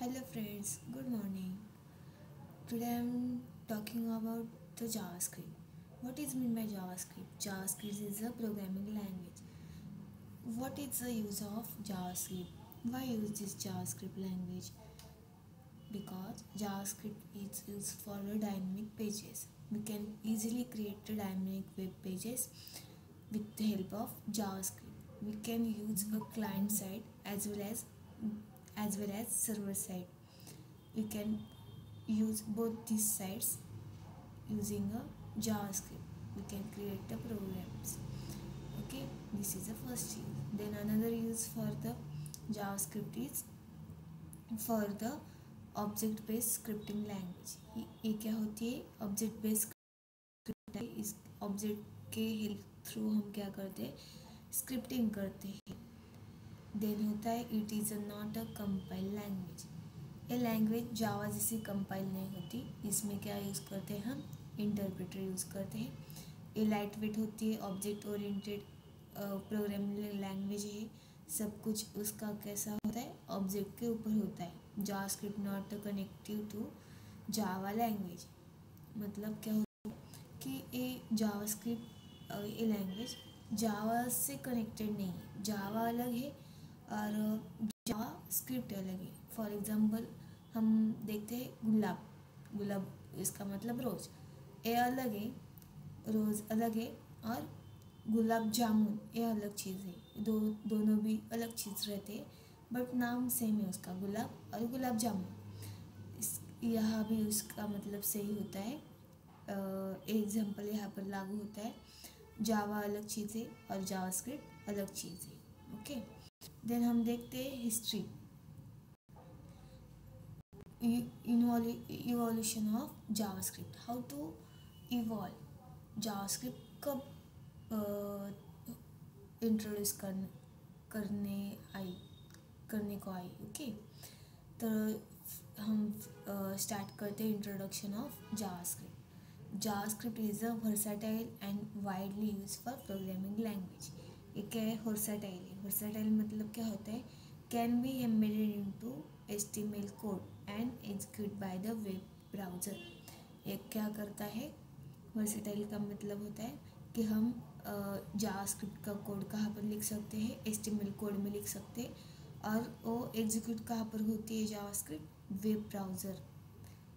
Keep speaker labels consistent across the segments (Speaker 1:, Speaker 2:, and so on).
Speaker 1: Hello friends, good morning. Today I'm talking about the JavaScript. What is meant by JavaScript? JavaScript is a programming language. What is the use of JavaScript? Why use this JavaScript language? Because JavaScript is used for the dynamic pages. We can easily create the dynamic web pages with the help of JavaScript. We can use a client side as well as server side. We can use both these sides using a JavaScript. We can create the programs. Okay, this is the first use. Then another use for the JavaScript is for the object based scripting language. ये क्या होती है? Object based scripting. इस object के help through हम क्या करते हैं? स्क्रिप्टिंग करते हैं। देन होता है it is not a compile language. ये लैंग्वेज जावा जैसी कंपाइल नहीं होती। इसमें क्या यूज़ करते हैं? हम इंटरप्रेटर यूज़ करते हैं। ये लाइट वेट होती है, ऑब्जेक्ट ओरिएंटेड प्रोग्रामिंग लैंग्वेज है। सब कुछ उसका कैसा होता है? ऑब्जेक्ट के ऊपर होता है। JavaScript not connective to Java language. मतलब क्या होता है कि ये जावास्क्रिप्ट ये लैंग्वेज जावा से कनेक्टेड नहीं है। जावा अलग है और जावा स्क्रिप्ट अलग है। फॉर एग्जांपल हम देखते हैं गुलाब। गुलाब इसका मतलब रोज़, ये अलग है, रोज़ अलग है। और गुलाब जामुन ये अलग चीज़ है। दोनों भी अलग चीज़ रहते हैं बट नाम सेम है उसका, गुलाब और गुलाब जामुन। इस यहाँ भी उसका मतलब सही होता है। एग्जाम्पल यहाँ पर लागू होता है। जावा अलग चीज़ है और जावास्क्रिप्ट अलग चीज़ है। ओके, देन हम देखते हैं history, evolution of JavaScript. How to evolve JavaScript कब इंट्रोड्यूस करने को आई। ओके, तो हम स्टार्ट करते हैं introduction of JavaScript. JavaScript is a versatile and widely use for programming language. ये क्या है? वर्सटाइल है। वर्सटाइल मतलब क्या होता है? Can be embedded into HTML code and execute by the web browser. ये क्या करता है? वर्सटाइल का मतलब होता है कि हम जावास्क्रिप्ट का कोड कहाँ पर लिख सकते हैं? HTML कोड में लिख सकते हैं। और वो एग्जीक्यूट कहाँ पर होती है? JavaScript web browser.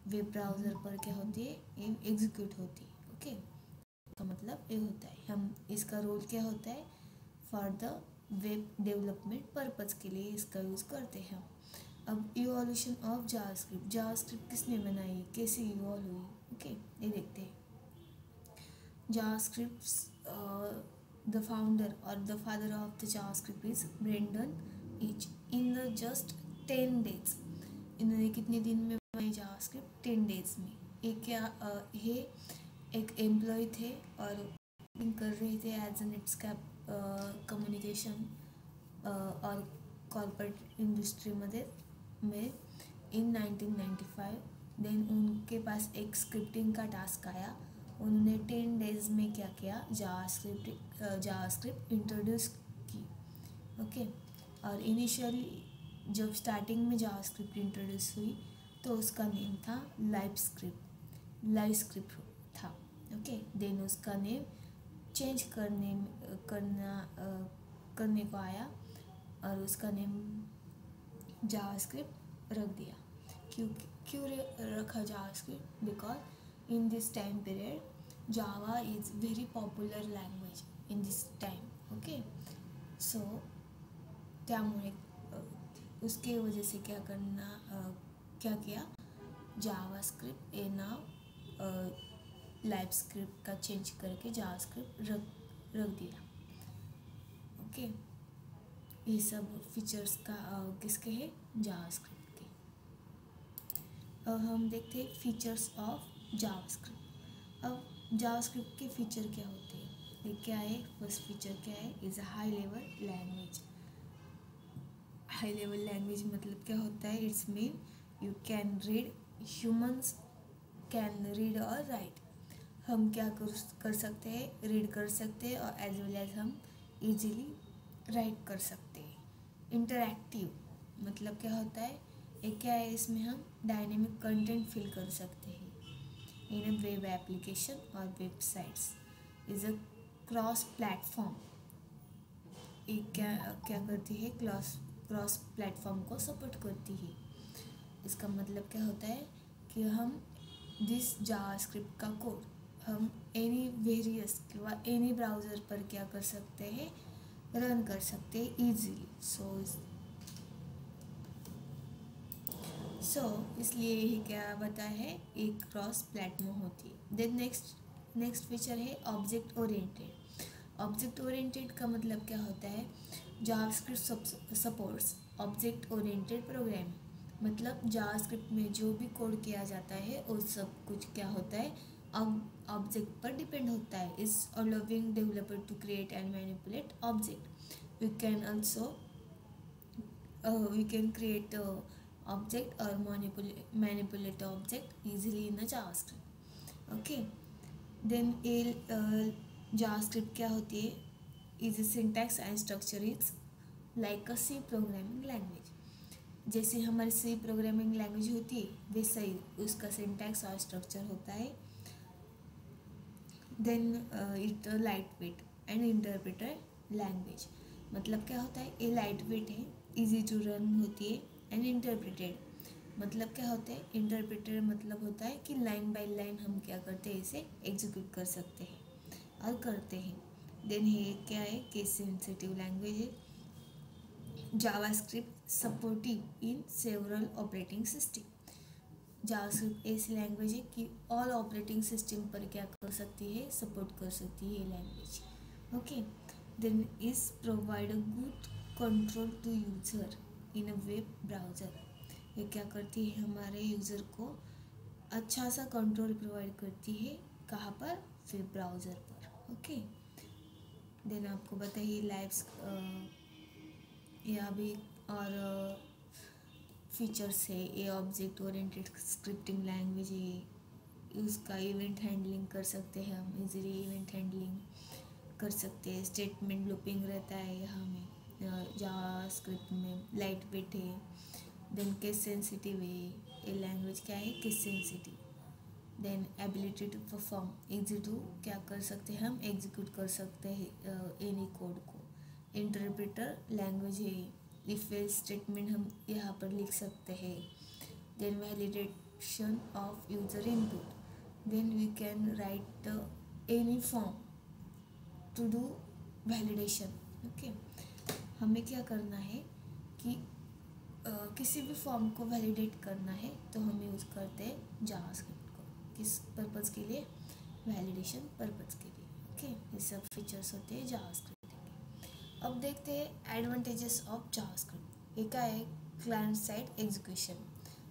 Speaker 1: Web browser पर क्या होती है? ये एग्जीक्यूट होती है। ओके, इसका मतलब ये होता है। हम इसका रोल क्या होता है? For the web development purpose के लिए इसका यूज़ करते हैं। अब इवोल्यूशन ऑफ जावास्क्रिप्ट। जावास्क्रिप्ट किसने बनाई? कैसे इवॉल्व हुई? ओके, ये देखते हैं। JavaScript's the founder or the father of the JavaScript is Brendan Eich in the just 10 days। इन्होंने कितने दिन में बनाई JavaScript? 10 days में। ये क्या है? एक एम्प्लॉय थे और कर रहे थे एज एन नेटस्कैप कम्युनिकेशन और कॉर्पोरेट इंडस्ट्री में इन 1995। देन उनके पास एक स्क्रिप्टिंग का टास्क आया। उन्होंने 10 डेज में क्या किया? जावास्क्रिप्ट इंट्रोड्यूस की। ओके, और इनिशियली जब स्टार्टिंग में जावास्क्रिप्ट इंट्रोड्यूस हुई तो उसका नेम था लाइव स्क्रिप्ट था। ओके, देन उसका नेम चेंज करने को आया और उसका नेम जावास्क्रिप्ट रख दिया। क्यों रखा JavaScript? Because in this time period java is very popular language in this time. okay, so त्यामुळे उसके वजह से क्या किया? जावास्क्रिप्ट ये नाम लाइव स्क्रिप्ट का चेंज करके जावास्क्रिप्ट रख दिया। ओके, ये सब फीचर्स का किसके हैं? जावास्क्रिप्ट के। अब हम देखते हैं फीचर्स ऑफ जावास्क्रिप्ट। अब जावास्क्रिप्ट के फीचर क्या होते हैं? ये क्या है? फर्स्ट फीचर क्या है? Is a high level language. High level language मतलब क्या होता है? It's mean you can read, humans can read और राइट। हम क्या कर सकते हैं? रीड कर सकते हैं और एज वेल एज हम इजीली राइट कर सकते हैं। इंटरैक्टिव मतलब क्या होता है? एक क्या है, इसमें हम डायनेमिक कंटेंट फिल कर सकते हैं इन अ वेब एप्लीकेशन और websites. Is a cross platform. एक क्या क्या करती है, क्रॉस प्लेटफॉर्म को सपोर्ट करती है। इसका मतलब क्या होता है कि हम दिस जावास्क्रिप्ट का कोड हम एनी वेरियस किंवा एनी ब्राउज़र पर क्या कर सकते हैं, रन कर सकते हैं ईजीली। सो इसलिए ये क्या बता है, एक क्रॉस प्लेटफॉर्म होती है। देन नेक्स्ट फीचर है ऑब्जेक्ट ओरिएंटेड। ऑब्जेक्ट ओरिएंटेड का मतलब क्या होता है, JavaScript supports object oriented programming. मतलब जावास्क्रिप्ट में जो भी कोड किया जाता है वो सब कुछ क्या होता है, ऑब्जेक्ट पर डिपेंड होता है। Is allowing developer to create and manipulate object. We can create a object or manipulate object easily in a JavaScript. Okay, then JavaScript क्या होती है, is a syntax and structure is like a C programming language। जैसे हमारी C programming language होती है वैसा ही उसका syntax और स्ट्रक्चर होता है। Then it lightweight and interpreter language. मतलब क्या होता है, ये लाइट वेट है, इजी टू रन होती है, एंड इंटरप्रेटेड मतलब क्या होता है, इंटरप्रेटर मतलब होता है कि लाइन बाय लाइन हम क्या करते हैं, इसे एग्जीक्यूट कर सकते हैं और करते हैं। देन है क्या है, केस सेंसिटिव लैंग्वेज है। JavaScript supportive in several operating system. JavaScript ऐसी लैंग्वेज है कि ऑल ऑपरेटिंग सिस्टम पर क्या कर सकती है, सपोर्ट कर सकती है language. Okay, then is provide a good control to user in a web browser. ये क्या करती है, हमारे यूज़र को अच्छा सा कंट्रोल प्रोवाइड करती है, कहाँ पर, वेब ब्राउज़र पर। ओके, देन आपको बताइए लाइव्स या भी और फीचर्स है। ये ऑब्जेक्ट ओरिएंटेड स्क्रिप्टिंग लैंग्वेज है, उसका इवेंट हैंडलिंग कर सकते हैं हम, इजीली इवेंट हैंडलिंग कर सकते हैं। स्टेटमेंट लूपिंग रहता है यहाँ में जावास्क्रिप्ट में, लाइट वेट है। देन केस सेंसिटिव है, ये लैंग्वेज क्या है, case sensitive. Then ability to perform, easy to क्या कर सकते हैं, हम एग्जीक्यूट कर सकते हैं एनी कोड को। इंटरप्रेटर लैंग्वेज है, इफ एल्स स्टेटमेंट हम यहाँ पर लिख सकते हैं। Then validation of user input, then we can write any form to do validation. Okay, हमें क्या करना है कि किसी भी फॉर्म को वैलिडेट करना है तो हम यूज़ करते हैं जावास्क्रिप्ट को। किस पर्पज़ के लिए, वैलिडेशन पर्पज़ के लिए। ओके, ये सब फीचर्स होते हैं जावास्क्रिप्ट के। अब देखते हैं एडवांटेजेस ऑफ जावास्क्रिप्ट। एक है क्लाइंट साइड एग्जीक्यूशन।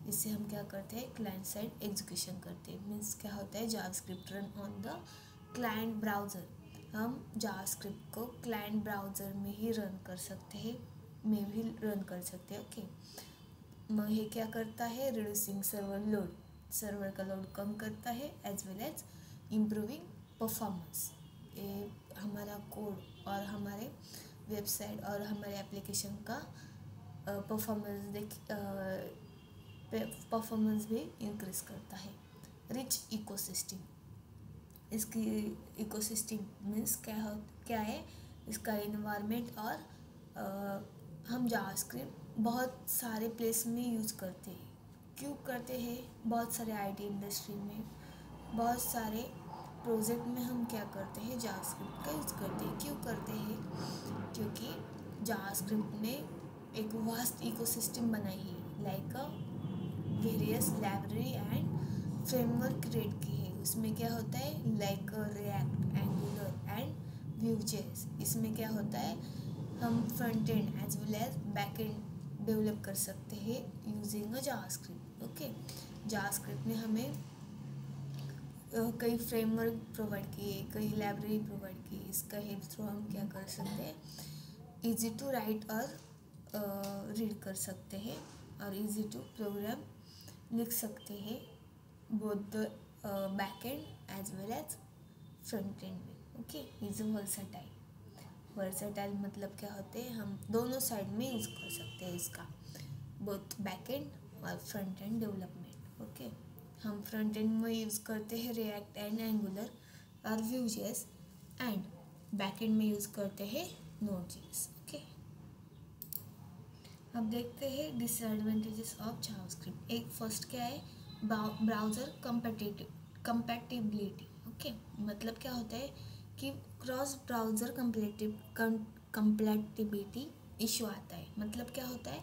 Speaker 1: इससे हम क्या करते हैं, क्लाइंट साइड एग्जीक्यूशन करते हैं। मीन्स क्या होता है, JavaScript run on the client browser. हम जावास्क्रिप्ट को क्लाइंट ब्राउज़र में ही रन कर सकते हैं, में भी रन कर सकते हैं। ओके, ये क्या करता है, रिड्यूसिंग सर्वर लोड, सर्वर का लोड कम करता है, as well as improving performance. ये हमारा कोड और हमारे वेबसाइट और हमारे एप्लीकेशन का परफॉर्मेंस भी इंक्रीज करता है। रिच इकोसिस्टम, इसकी इकोसिस्टम मीन्स क्या है, इसका इन्वायरमेंट। और हम जावास्क्रिप्ट बहुत सारे प्लेस में यूज़ करते हैं। क्यों करते हैं, बहुत सारे आईटी इंडस्ट्री में, बहुत सारे प्रोजेक्ट में हम क्या करते हैं, जावास्क्रिप्ट का यूज़ करते हैं। क्यों करते हैं, क्योंकि जावास्क्रिप्ट ने एक वास्ट इकोसिस्टम बनाई है, like a various library and framework create की है। उसमें क्या होता है, like React, Angular and Vue JS. इसमें क्या होता है, हम front end as well as back end develop कर सकते हैं using a JavaScript. Okay, JavaScript ने हमें कई फ्रेमवर्क प्रोवाइड किए, कई लाइब्रेरी प्रोवाइड की। इसका हेल्प थ्रू हम क्या कर सकते हैं, इजी टू राइट और रीड कर सकते हैं, और इजी टू प्रोग्राम लिख सकते हैं, both the back end as well as front end में। Okay, is versatile. वर्सेटाइल मतलब क्या होते हैं, हम दोनों साइड में यूज़ कर सकते हैं इसका, बोथ बैक एंड और फ्रंट एंड डेवलपमेंट। ओके, हम फ्रंट एंड में यूज़ करते हैं रिएक्ट एंड एंगुलर और व्यूजेस, एंड बैक एंड में यूज़ करते हैं नोड.जेएस। ओके, अब देखते हैं डिसएडवांटेजेस ऑफ जावास्क्रिप्ट। एक फर्स्ट क्या है, ब्राउज़र कंपैटिबिलिटी। ओके, मतलब क्या होता है कि क्रॉस ब्राउज़र कंपैटिबिलिटी इशू आता है। मतलब क्या होता है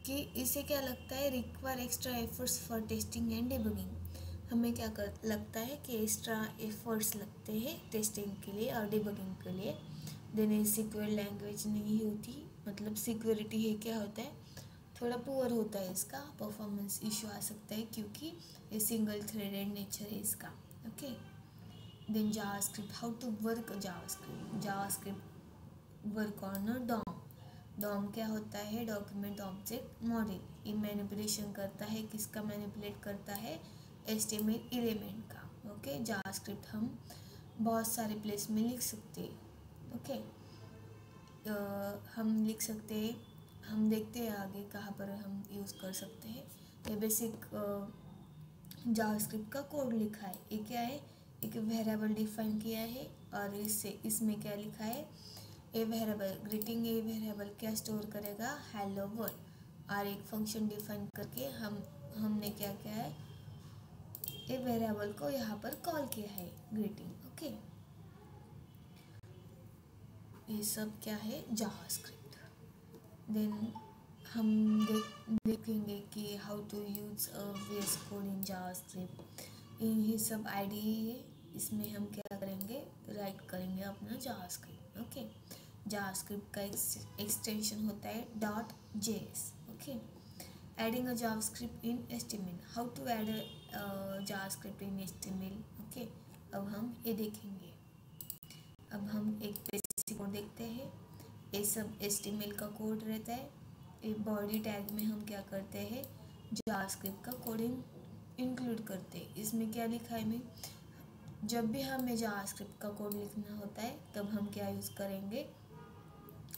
Speaker 1: कि इसे क्या लगता है, require extra efforts for testing and debugging. हमें क्या लगता है कि एक्स्ट्रा एफर्ट्स लगते हैं टेस्टिंग के लिए और डिबगिंग के लिए। देन सिक्योर लैंग्वेज नहीं होती, मतलब सिक्योरिटी है क्या होता है, थोड़ा पुअर होता है इसका, परफॉर्मेंस इशू आ सकता है क्योंकि ये सिंगल थ्रेडेड नेचर है इसका। Okay, then JavaScript, how to work JavaScript work on a DOM. DOM क्या होता है, डॉक्यूमेंट ऑब्जेक्ट मॉडल। ये मैनिपुलेशन करता है, किसका मैनिपुलेट करता है, HTML एलिमेंट का। ओके, जावास्क्रिप्ट हम बहुत सारे प्लेस में लिख सकते हैं। ओके, हम लिख सकते हैं, हम देखते हैं आगे कहाँ पर हम यूज़ कर सकते हैं। ये बेसिक जावास्क्रिप्ट का कोड लिखा है। ये क्या है, एक वेरिएबल डिफाइन किया है और इसमें क्या लिखा है, a variable greeting, a variable क्या स्टोर करेगा, हेलो वर्ल्ड। और एक फंक्शन डिफाइन करके हमने क्या किया है, ए वेरिएबल को यहाँ पर कॉल किया है ग्रीटिंग। ओके, ये सब क्या है, जावास्क्रिप्ट। देन हम देखेंगे कि how to use VS code in JavaScript. ये सब आईडी है, इसमें हम क्या करेंगे, राइट करेंगे अपना जावास्क्रिप्ट। ओके, जावास्क्रिप्ट का एक्सटेंशन होता है .js। Okay, adding a JavaScript in HTML, how to add JavaScript in HTML। Okay, अब हम ये देखेंगे। अब हम एक बेसिक कोड देखते हैं। ये सब HTML का कोड रहता है। एक बॉडी टैग में हम क्या करते हैं, जावास्क्रिप्ट का कोडिंग इंक्लूड करते हैं। इसमें क्या लिखा है, मैं जब भी हमें जावास्क्रिप्ट का कोड लिखना होता है तब हम क्या यूज़ करेंगे,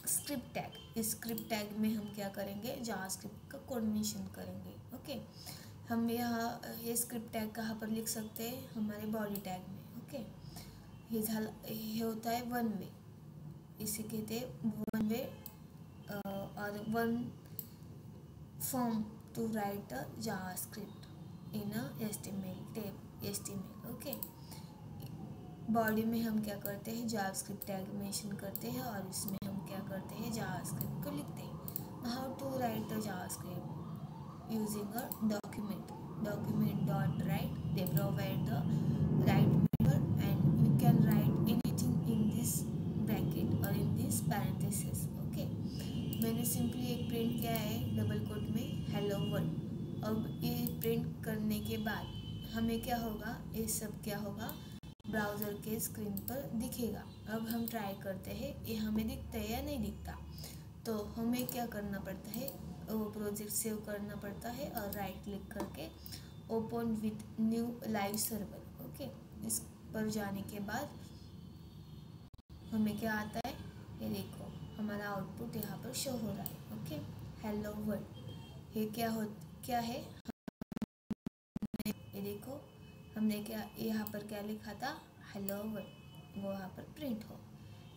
Speaker 1: स्क्रिप्ट टैग। इस स्क्रिप्ट टैग में हम क्या करेंगे, जावास्क्रिप्ट का कोड मेंशन करेंगे। ओके, हम ये स्क्रिप्ट टैग कहाँ पर लिख सकते हैं, हमारे बॉडी टैग में। ओके, ये होता है वन वे, इसे कहते हैं वन वे और one form to write a JavaScript in a HTML। Okay, body में हम क्या करते हैं, जावास्क्रिप्ट टैग मेंशन करते हैं और इसमें हम क्या करते हैं, जावास्क्रिप्ट को लिखते हैं। How to write a JavaScript using a document dot write, they provide the right method and we can write anything in this bracket or in this parenthesis। Okay, मैंने सिंपली एक प्रिंट किया है double coat में, hello world. अब ये print करने के बाद हमें क्या होगा, ये सब क्या होगा, ब्राउज़र के स्क्रीन पर दिखेगा। अब हम ट्राई करते हैं, ये हमें दिखता है या नहीं दिखता। तो हमें क्या करना पड़ता है, वो प्रोजेक्ट सेव करना पड़ता है और राइट क्लिक करके open with new live server. Okay, इस पर जाने के बाद हमें क्या आता है, ये देखो हमारा आउटपुट यहाँ पर शो हो रहा है। Okay, hello world. ये क्या है, ये देखो हमने क्या यहाँ पर क्या लिखा था, हेलो वर्ल्ड, वो यहाँ पर प्रिंट हो।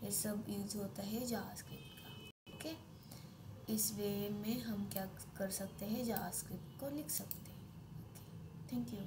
Speaker 1: ये सब यूज होता है जावास्क्रिप्ट का। ओके, इस वे में हम क्या कर सकते हैं, जावास्क्रिप्ट को लिख सकते हैं। Okay, thank you.